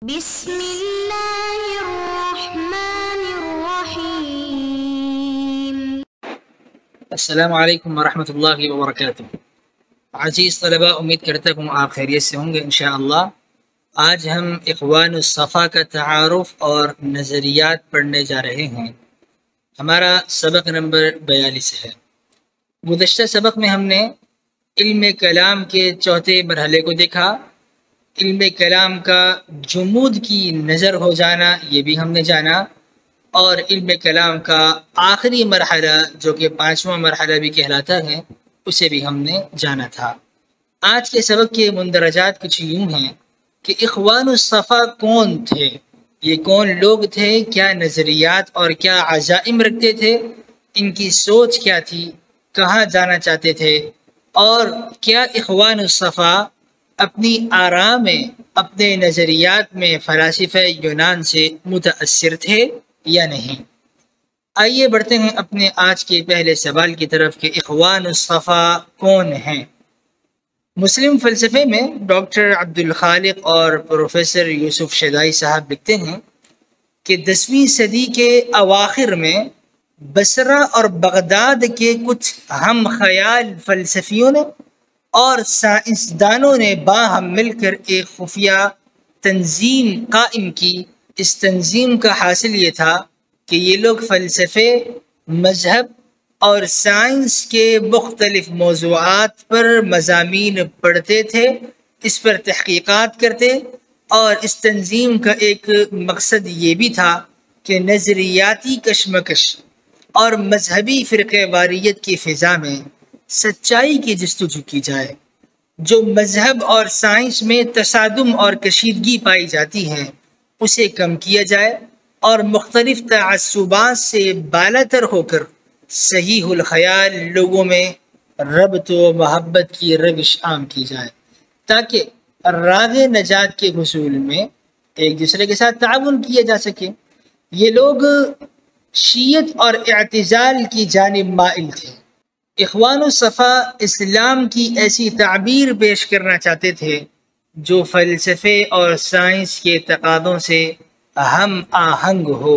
بسم اللہ الرحمن الرحیم۔ السلام علیکم ورحمۃ اللہ وبرکاتہ۔ عزیز طلباء، امید کرتا ہوں آپ خیریت سے ہوں گے انشاءاللہ۔ آج ہم اخوان الصفا کا تعارف اور نظریات پڑھنے جا رہے ہیں۔ ہمارا سبق نمبر 42 ہے۔ گزشتہ سبق میں ہم نے علم کلام کے چوتھے مرحلے کو دیکھا۔ علم کلام کا جمود کی نظر ہو جانا، یہ بھی ہم نے جانا، اور علم کلام کا آخری مرحلہ جو کہ 5واں مرحلہ بھی کہلاتا ہے، اسے بھی ہم نے جانا تھا۔ آج کے سبق کے مندرجات کچھ یوں ہیں کہ اخوان الصفا کون تھے، یہ کون لوگ تھے، کیا نظریات اور کیا عزائم رکھتے تھے، ان کی سوچ کیا تھی، کہاں جانا چاہتے تھے، اور کیا اخوان الصفا اپنی آراء میں، اپنے نظریات میں فلاسفہ یونان سے متاثر تھے یا نہیں۔ آئیے بڑھتے ہیں اپنے آج کے پہلے سوال کی طرف کہ اخوان الصفا کون ہیں۔ مسلم فلسفے میں ڈاکٹر عبدالخالق اور پروفیسر یوسف شدائی صاحب لکھتے ہیں کہ 10ویں صدی کے اواخر میں بصرہ اور بغداد کے کچھ ہم خیال فلسفیوں نے اور سائنسدانوں نے باہم مل کر ایک خفیہ تنظیم قائم کی۔ اس تنظیم کا حاصل یہ تھا کہ یہ لوگ فلسفے، مذہب اور سائنس کے مختلف موضوعات پر مضامین پڑھتے تھے، اس پر تحقیقات کرتے، اور اس تنظیم کا ایک مقصد یہ بھی تھا کہ نظریاتی کشمکش اور مذہبی فرقہ واریت کی فضا میں سچائی کی جستجو کی جائے۔ جو مذہب اور سائنس میں تصادم اور کشیدگی پائی جاتی ہے اسے کم کیا جائے، اور مختلف تعصبات سے بالاتر ہو کر صحیح الخیال لوگوں میں ربط و محبت کی روش عام کی جائے، تاکہ راہ نجات کے حصول میں ایک دوسرے کے ساتھ تعاون کیا جا سکے۔ یہ لوگ شیعت اور اعتزال کی جانب مائل تھے۔ اخوان الصفا اسلام کی ایسی تعبیر پیش کرنا چاہتے تھے جو فلسفے اور سائنس کے تقاضوں سے ہم آہنگ ہو،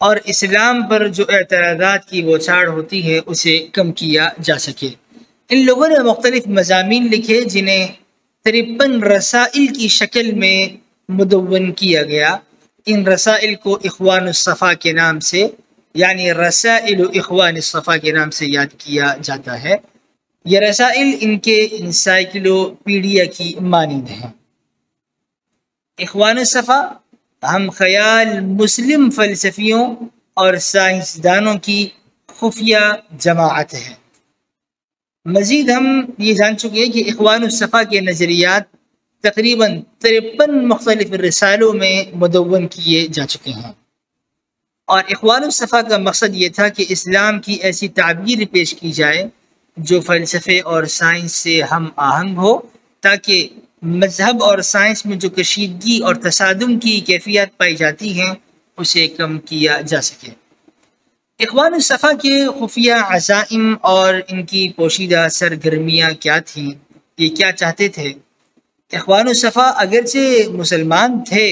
اور اسلام پر جو اعتراضات کی بوچھاڑ ہوتی ہے اسے کم کیا جا سکے۔ ان لوگوں نے مختلف مضامین لکھے جنہیں 53 رسائل کی شکل میں مدون کیا گیا۔ ان رسائل کو اخوان الصفا کے نام سے، یعنی رسائل اخوان الصفا کے نام سے یاد کیا جاتا ہے۔ یہ رسائل ان کے انسائکلوپیڈیا کی مانند ہیں۔ اخوان الصفا ہم خیال مسلم فلسفیوں اور سائنسدانوں کی خفیہ جماعت ہے۔ مزید ہم یہ جان چکے ہیں کہ اخوان الصفا کے نظریات تقریباً 53 مختلف رسالوں میں مدون کیے جا چکے ہیں، اور اخوان الصفا کا مقصد یہ تھا کہ اسلام کی ایسی تعبیر پیش کی جائے جو فلسفے اور سائنس سے ہم آہنگ ہو، تاکہ مذہب اور سائنس میں جو کشیدگی اور تصادم کی کیفیت پائی جاتی ہیں اسے کم کیا جا سکے۔ اخوان الصفا کے خفیہ عزائم اور ان کی پوشیدہ سرگرمیاں کیا تھیں، یہ کیا چاہتے تھے؟ اخوان الصفا اگرچہ مسلمان تھے،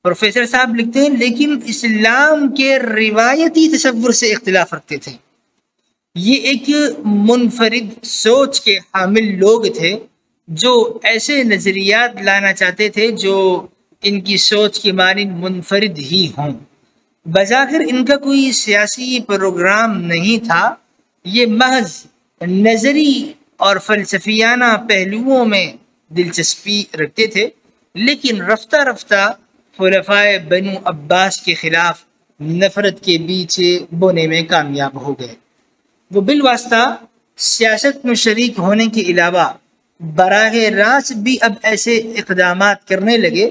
پروفیسر صاحب لکھتے ہیں، لیکن اسلام کے روایتی تصور سے اختلاف رکھتے تھے۔ یہ ایک منفرد سوچ کے حامل لوگ تھے جو ایسے نظریات لانا چاہتے تھے جو ان کی سوچ کے مانند منفرد ہی ہوں۔ بظاہر ان کا کوئی سیاسی پروگرام نہیں تھا، یہ محض نظری اور فلسفیانہ پہلوؤں میں دلچسپی رکھتے تھے، لیکن رفتہ رفتہ خلفائے بنو عباس کے خلاف نفرت کے بیچ بونے میں کامیاب ہو گئے۔ وہ بالواسطہ سیاست میں شریک ہونے کے علاوہ براہ راست بھی اب ایسے اقدامات کرنے لگے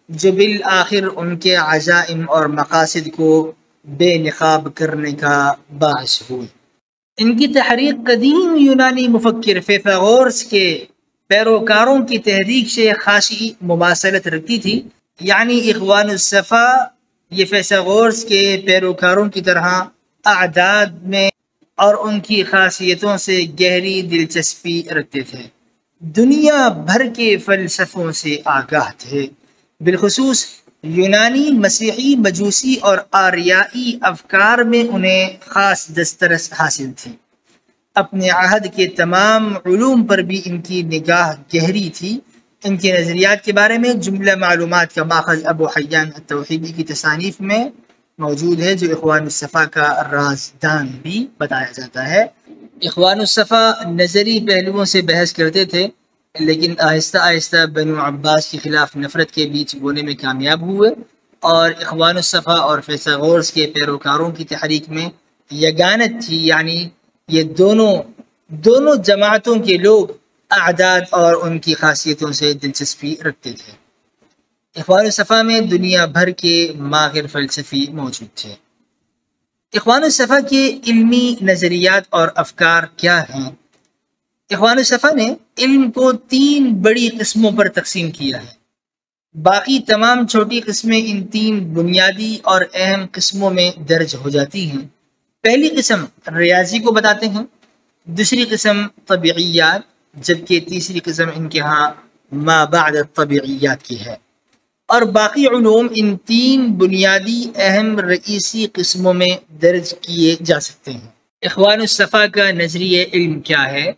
جو بالآخر ان کے عزائم اور مقاصد کو بے نقاب کرنے کا باعث ہوئے۔ ان کی تحریک قدیم یونانی مفکر فیثاغورس کے پیروکاروں کی تحریک سے خاصی مماثلت رکھتی تھی، یعنی اخوان الصفا یہ فیثاغورس کے پیروکاروں کی طرح اعداد میں اور ان کی خاصیتوں سے گہری دلچسپی رکھتے تھے، دنیا بھر کے فلسفوں سے آگاہ تھے، بالخصوص یونانی، مسیحی، مجوسی اور آریائی افکار میں انہیں خاص دسترس حاصل تھی۔ اپنے عہد کے تمام علوم پر بھی ان کی نگاہ گہری تھی۔ ان کے نظریات کے بارے میں جملہ معلومات کا ماخذ ابو حیان التوحیدی کی تصانیف میں موجود ہے، جو اخوان الصفا کا رازدان بھی بتایا جاتا ہے۔ اخوان الصفا نظری پہلوؤں سے بحث کرتے تھے، لیکن آہستہ آہستہ بنو عباس کے خلاف نفرت کے بیچ بونے میں کامیاب ہوئے، اور اخوان الصفا اور فیثاغورس کے پیروکاروں کی تحریک میں یگانت تھی، یعنی یہ دونوں جماعتوں کے لوگ اعداد اور ان کی خاصیتوں سے دلچسپی رکھتے تھے۔ اخوان الصفا میں دنیا بھر کے ماہر فلسفی موجود تھے۔ اخوان الصفا کے علمی نظریات اور افکار کیا ہیں؟ اخوان الصفا نے علم کو 3 بڑی قسموں پر تقسیم کیا ہے۔ باقی تمام چھوٹی قسمیں ان 3 بنیادی اور اہم قسموں میں درج ہو جاتی ہیں۔ پہلی قسم ریاضی کو بتاتے ہیں، دوسری قسم طبیعیات، جبکہ تیسری قسم ان کے ہاں ما بعد الطبیعیات کی ہے، اور باقی علوم ان 3 بنیادی اہم رئیسی قسموں میں درج کیے جا سکتے ہیں۔ اخوان الصفا کا نظریہ علم کیا ہے؟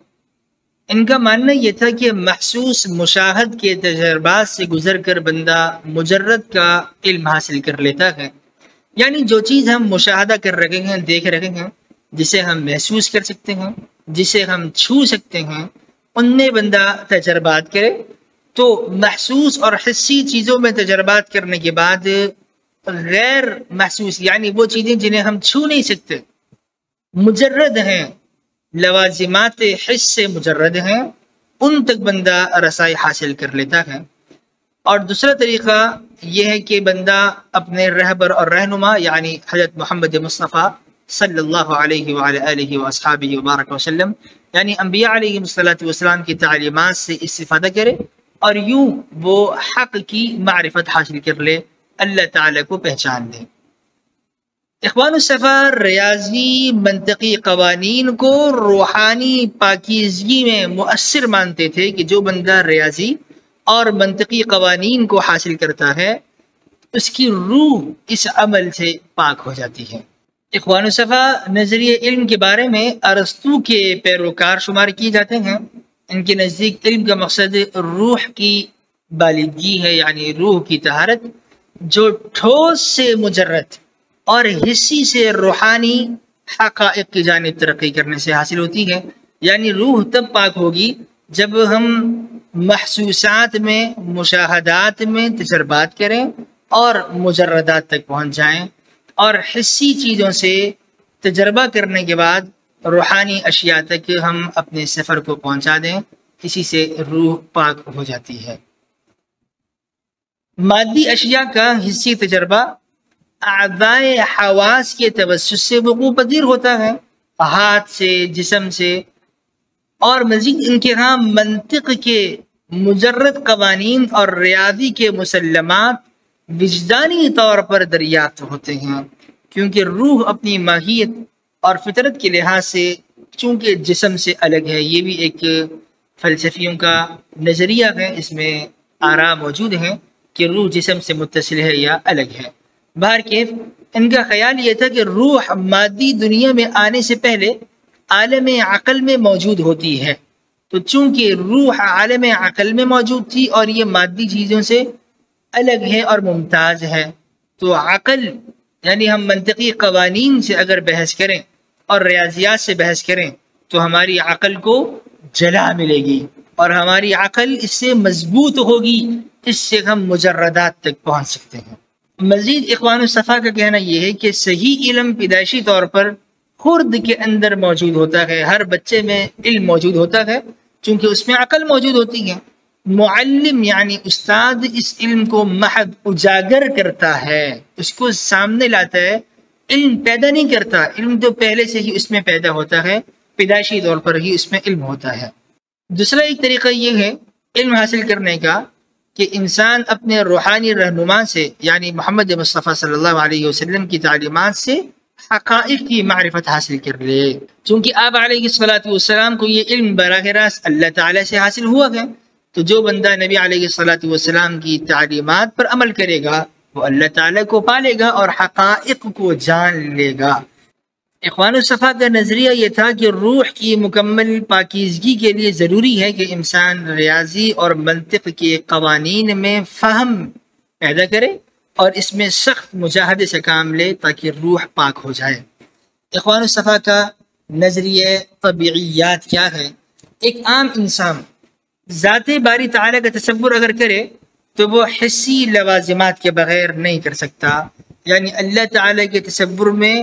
ان کا ماننا یہ تھا کہ محسوس مشاہد کے تجربات سے گزر کر بندہ مجرد کا علم حاصل کر لیتا ہے، یعنی جو چیز ہم مشاہدہ کر رہے ہیں، دیکھ رہے ہیں، جسے ہم محسوس کر سکتے ہیں، جسے ہم چھو سکتے ہیں، ان میں بندہ تجربات کرے تو محسوس اور حسی چیزوں میں تجربات کرنے کے بعد غیر محسوس، یعنی وہ چیزیں جنہیں ہم چھو نہیں سکتے، مجرد ہیں، لوازمات حس سے مجرد ہیں، ان تک بندہ رسائی حاصل کر لیتا ہے۔ اور دوسرا طریقہ یہ ہے کہ بندہ اپنے رہبر اور رہنما یعنی حضرت محمد مصطفیٰ صلی اللہ علیہ وآلہ وصحابہ وبارک وسلم یعنی انبیاء علیہ السلام کی تعلیمات سے استفادہ کرے، اور یوں وہ حق کی معرفت حاصل کر لے، اللہ تعالیٰ کو پہچان دے۔ اخوان الصفا ریاضی منطقی قوانین کو روحانی پاکیزگی میں مؤثر مانتے تھے کہ جو بندہ ریاضی اور منطقی قوانین کو حاصل کرتا ہے اس کی روح اس عمل سے پاک ہو جاتی ہے۔ اخوان الصفا نظریہ علم کے بارے میں ارسطو کے پیروکار شمار کیے جاتے ہیں۔ ان کے نزدیک علم کا مقصد روح کی بالغی ہے، یعنی روح کی طہارت، جو ٹھوس سے مجرد اور حسی سے روحانی حقائق کی جانب ترقی کرنے سے حاصل ہوتی ہے۔ یعنی روح تب پاک ہوگی جب ہم محسوسات میں، مشاہدات میں تجربات کریں اور مجردات تک پہنچ جائیں، اور حسی چیزوں سے تجربہ کرنے کے بعد روحانی اشیاء تک ہم اپنے سفر کو پہنچا دیں، اسی سے روح پاک ہو جاتی ہے۔ مادی اشیاء کا حسی تجربہ اعضائے حواس کے توسط سے وقوع پذیر ہوتا ہے، ہاتھ سے، جسم سے، اور مزید ان کے ہاں منطق کے مجرد قوانین اور ریاضی کے مسلمات وجدانی طور پر دریافت ہوتے ہیں، کیونکہ روح اپنی ماہیت اور فطرت کے لحاظ سے چونکہ جسم سے الگ ہے۔ یہ بھی ایک فلسفیوں کا نظریہ ہے، اس میں آراء موجود ہیں کہ روح جسم سے متصل ہے یا الگ ہے۔ بہرکیف ان کا خیال یہ تھا کہ روح مادی دنیا میں آنے سے پہلے عالم عقل میں موجود ہوتی ہے، تو چونکہ روح عالم عقل میں موجود تھی اور یہ مادی چیزوں سے الگ ہے اور ممتاز ہے، تو عقل یعنی ہم منطقی قوانین سے اگر بحث کریں اور ریاضیات سے بحث کریں تو ہماری عقل کو جلا ملے گی اور ہماری عقل اس سے مضبوط ہوگی، اس سے ہم مجردات تک پہنچ سکتے ہیں۔ مزید اخوان الصفا کا کہنا یہ ہے کہ صحیح علم پیدائشی طور پر خرد کے اندر موجود ہوتا ہے، ہر بچے میں علم موجود ہوتا ہے چونکہ اس میں عقل موجود ہوتی ہے۔ معلم یعنی استاد اس علم کو محض اجاگر کرتا ہے، اس کو سامنے لاتا ہے، علم پیدا نہیں کرتا، علم تو پہلے سے ہی اس میں پیدا ہوتا ہے، پیدائشی طور پر ہی اس میں علم ہوتا ہے۔ دوسرا ایک طریقہ یہ ہے علم حاصل کرنے کا کہ انسان اپنے روحانی رہنما سے یعنی محمد مصطفیٰ صلی اللہ علیہ وسلم کی تعلیمات سے حقائق کی معرفت حاصل کر لے، چونکہ آپ علیہ السلام کو یہ علم براہ راست اللہ تعالیٰ سے حاصل ہوا ہے، تو جو بندہ نبی علیہ السلام کی تعلیمات پر عمل کرے گا وہ اللہ تعالیٰ کو پالے گا اور حقائق کو جان لے گا۔ اخوان الصفا کا نظریہ یہ تھا کہ روح کی مکمل پاکیزگی کے لیے ضروری ہے کہ انسان ریاضی اور منطق کے قوانین میں فہم پیدا کرے اور اس میں سخت مجاہدے سے کام لے تاکہ روح پاک ہو جائے۔ اخوان الصفا کا نظریہ طبیعیات کیا ہے؟ ایک عام انسان ذات باری تعالیٰ کا تصور اگر کرے تو وہ حسی لوازمات کے بغیر نہیں کر سکتا، یعنی اللہ تعالیٰ کے تصور میں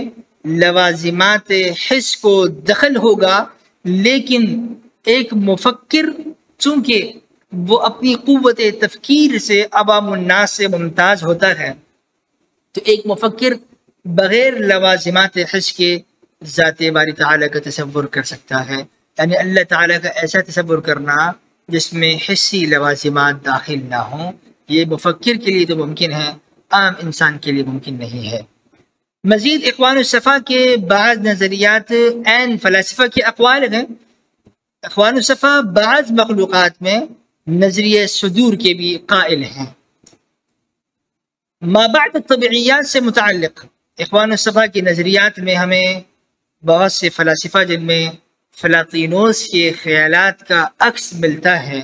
لوازمات حس کو دخل ہوگا، لیکن ایک مفکر چونکہ وہ اپنی قوت تفکیر سے عوام الناس سے ممتاز ہوتا ہے، تو ایک مفکر بغیر لوازمات حس کے ذات باری تعالیٰ کا تصور کر سکتا ہے، یعنی اللہ تعالیٰ کا ایسا تصور کرنا جس میں حسی لوازمات داخل نہ ہوں، یہ مفکر کے لیے تو ممکن ہے، عام انسان کے لیے ممکن نہیں ہے۔ مزید اخوان الصفا کے بعض نظریات عین فلاسفہ کے اقوال ہیں۔ اخوان الصفا بعض مخلوقات میں نظریہ صدور کے بھی قائل ہیں۔ ما بعد الطبیعیات سے متعلق اخوان الصفا کی نظریات میں ہمیں بہت سے فلاسفہ جن میں فلاطینوس کے خیالات کا عکس ملتا ہے۔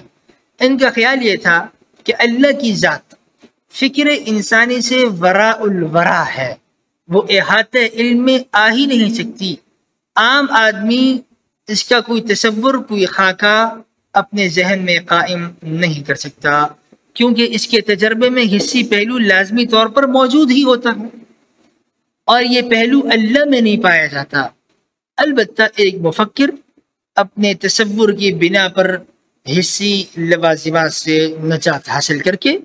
ان کا خیال یہ تھا کہ اللہ کی ذات فکر انسانی سے وراء الورا ہے، وہ احاطہ علم میں آ ہی نہیں سکتی۔ عام آدمی اس کا کوئی تصور، کوئی خاکہ اپنے ذہن میں قائم نہیں کر سکتا، کیونکہ اس کے تجربے میں حسی پہلو لازمی طور پر موجود ہی ہوتا ہے اور یہ پہلو اللہ میں نہیں پایا جاتا۔ البتہ ایک مفکر اپنے تصور کی بنا پر حسی لوازمات سے نجات حاصل کر کے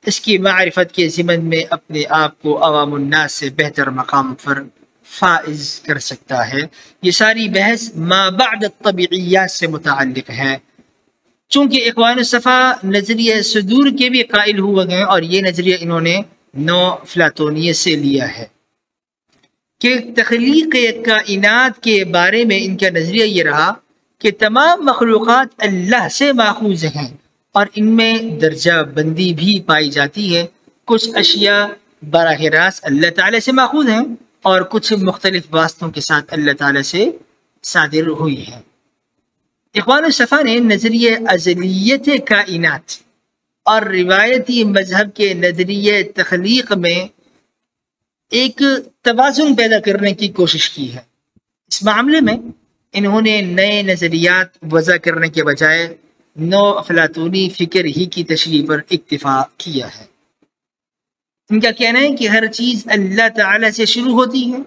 اس کی معرفت کے ضمن میں اپنے آپ کو عوام الناس سے بہتر مقام پر فائز کر سکتا ہے۔ یہ ساری بحث ما بعد الطبیعیات سے متعلق ہے۔ چونکہ اخوان الصفا نظریہ صدور کے بھی قائل ہوئے ہیں اور یہ نظریہ انہوں نے نو افلاطونیت سے لیا ہے کہ تخلیق کائنات کے بارے میں ان کا نظریہ یہ رہا کہ تمام مخلوقات اللہ سے ماخوذ ہیں اور ان میں درجہ بندی بھی پائی جاتی ہے۔ کچھ اشیاء براہ راست اللہ تعالیٰ سے ماخوذ ہیں اور کچھ مختلف واسطوں کے ساتھ اللہ تعالیٰ سے صادر ہوئی ہیں۔ اخوان الصفا نے نظریہ ازلیت کائنات اور روایتی مذہب کے نظریہ تخلیق میں ایک توازن پیدا کرنے کی کوشش کی ہے۔ اس معاملے میں انہوں نے نئے نظریات وضع کرنے کے بجائے نو افلاطونی فکر ہی کی تشریح پر اکتفا کیا ہے۔ ان کا کہنا ہے کہ ہر چیز اللہ تعالیٰ سے شروع ہوتی ہے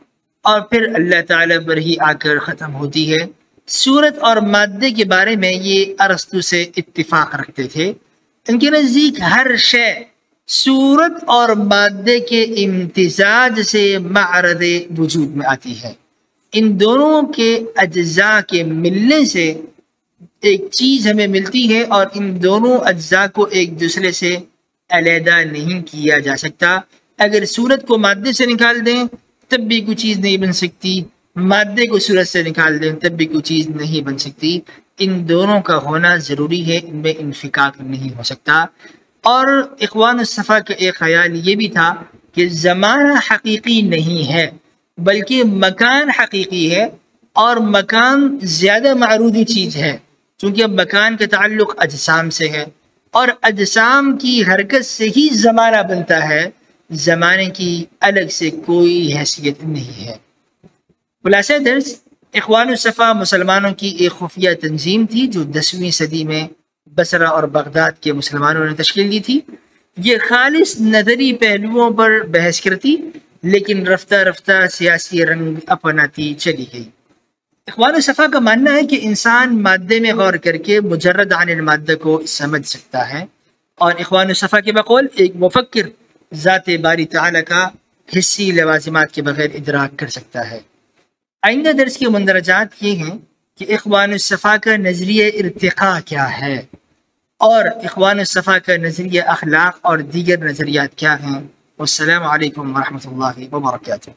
اور پھر اللہ تعالیٰ پر ہی آ کر ختم ہوتی ہے۔ صورت اور مادے کے بارے میں یہ ارسطو سے اتفاق رکھتے تھے۔ ان کے نزدیک ہر شے صورت اور مادے کے امتزاج سے معرض وجود میں آتی ہے۔ ان دونوں کے اجزاء کے ملنے سے ایک چیز ہمیں ملتی ہے اور ان دونوں اجزاء کو ایک دوسرے سے علیحدہ نہیں کیا جا سکتا۔ اگر صورت کو مادے سے نکال دیں تب بھی کوئی چیز نہیں بن سکتی، مادے کو صورت سے نکال دیں تب بھی کوئی چیز نہیں بن سکتی۔ ان دونوں کا ہونا ضروری ہے، ان میں انفکاک نہیں ہو سکتا۔ اور اخوان الصفا کا ایک خیال یہ بھی تھا کہ زمانہ حقیقی نہیں ہے بلکہ مکان حقیقی ہے، اور مکان زیادہ معروضی چیز ہے چونکہ مکان کا تعلق اجسام سے ہے اور اجسام کی حرکت سے ہی زمانہ بنتا ہے، زمانے کی الگ سے کوئی حیثیت نہیں ہے۔ خلاصہ درس، اخوان الصفا مسلمانوں کی ایک خفیہ تنظیم تھی جو 10ویں صدی میں بصرہ اور بغداد کے مسلمانوں نے تشکیل دی تھی۔ یہ خالص نظری پہلوؤں پر بحث کرتی لیکن رفتہ رفتہ سیاسی رنگ اپناتی چلی گئی۔ اخوان الصفا کا ماننا ہے کہ انسان مادے میں غور کر کے مجرد عن المادہ کو سمجھ سکتا ہے، اور اخوان الصفا کے بقول ایک مفکر ذات باری تعالیٰ کا حسی لوازمات کے بغیر ادراک کر سکتا ہے۔ آئندہ درس کے مندرجات یہ ہیں کہ اخوان الصفا کا نظریہ ارتقاء کیا ہے اور اخوان الصفا کا نظریہ اخلاق اور دیگر نظریات کیا ہیں۔ والسلام علیکم ورحمۃ اللہ وبرکاتہ۔